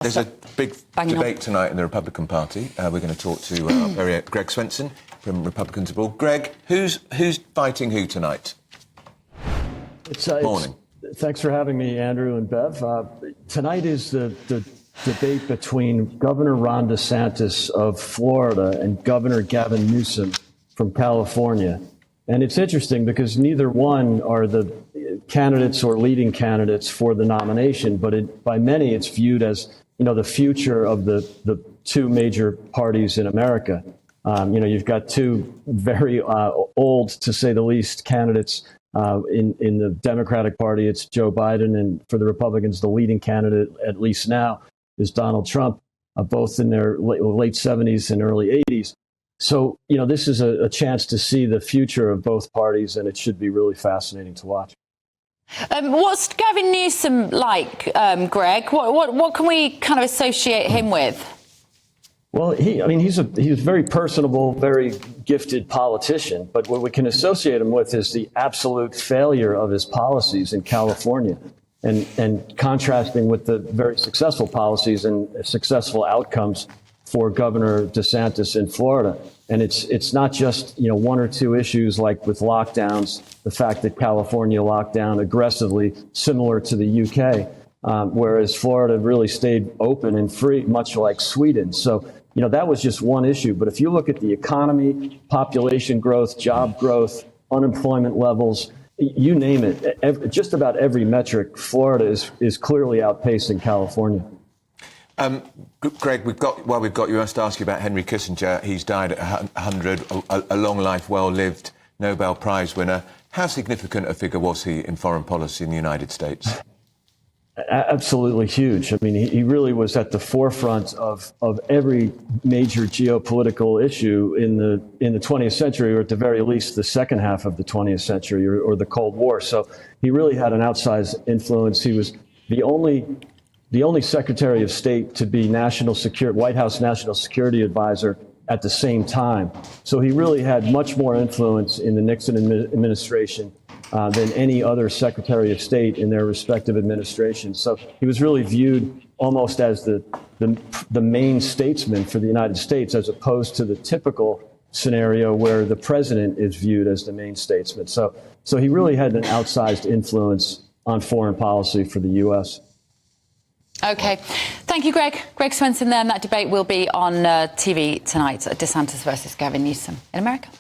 There's a big debate tonight in the Republican Party. We're going to talk to our very Greg Swenson from Republicans Abroad. Greg, who's fighting who tonight? Morning. Thanks for having me, Andrew and Bev. Tonight is the debate between Governor Ron DeSantis of Florida and Governor Gavin Newsom from California. And it's interesting because neither one are the candidates or leading candidates for the nomination, but by many it's viewed as, the future of the two major parties in America. You've got two very old, to say the least, candidates in the Democratic Party. It's Joe Biden, and for the Republicans, the leading candidate, at least now, is Donald Trump, both in their late 70s and early 80s. So, this is a chance to see the future of both parties, and it should be really fascinating to watch. What's Gavin Newsom like, Greg? What can we kind of associate him with? Well, he's a very personable, very gifted politician. But what we can associate him with is the absolute failure of his policies in California, and contrasting with the very successful policies and successful outcomes for Governor DeSantis in Florida. And it's not just, one or two issues like with lockdowns, the fact that California locked down aggressively, similar to the UK, whereas Florida really stayed open and free, much like Sweden. So, that was just one issue. But if you look at the economy, population growth, job growth, unemployment levels, you name it, just about every metric, Florida is clearly outpacing California. Greg, we've got you, I must ask you about Henry Kissinger. He's died at 100, a long life, well-lived Nobel Prize winner. How significant a figure was he in foreign policy in the United States? Absolutely huge. He really was at the forefront of every major geopolitical issue in the 20th century, or at the very least the second half of the 20th century, or the Cold War. So he really had an outsized influence. He was the only Secretary of State to be White House National Security Advisor at the same time. So he really had much more influence in the Nixon administration than any other Secretary of State in their respective administrations. So he was really viewed almost as the main statesman for the United States, as opposed to the typical scenario where the president is viewed as the main statesman. So he really had an outsized influence on foreign policy for the U.S. OK. Thank you, Greg. Greg Swenson there. And that debate will be on TV tonight. DeSantis versus Gavin Newsom in America.